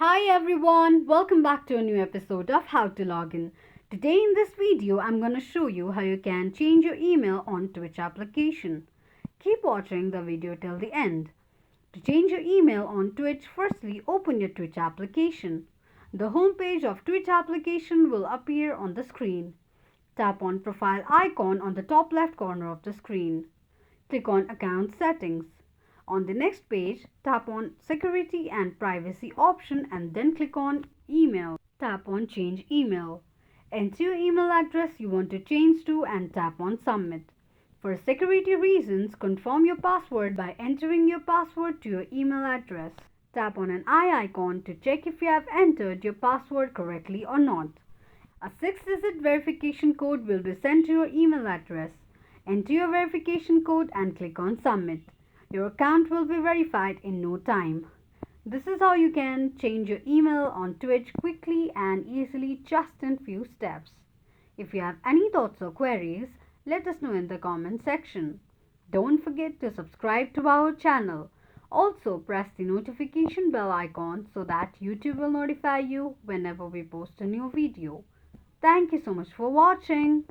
Hi everyone, welcome back to a new episode of How to Login. Today in this video, I'm going to show you how you can change your email on Twitch application. Keep watching the video till the end. To change your email on Twitch, firstly open your Twitch application. The home page of Twitch application will appear on the screen. Tap on profile icon on the top left corner of the screen. Click on account settings. On the next page, tap on security and privacy option and then click on email. Tap on change email. Enter your email address you want to change to and tap on submit. For security reasons, confirm your password by entering your password to your email address. Tap on an eye icon to check if you have entered your password correctly or not. A 6-digit verification code will be sent to your email address. Enter your verification code and click on submit. Your account will be verified in no time. This is how you can change your email on Twitch quickly and easily just in few steps. If you have any thoughts or queries, let us know in the comment section. Don't forget to subscribe to our channel. Also press the notification bell icon so that YouTube will notify you whenever we post a new video. Thank you so much for watching.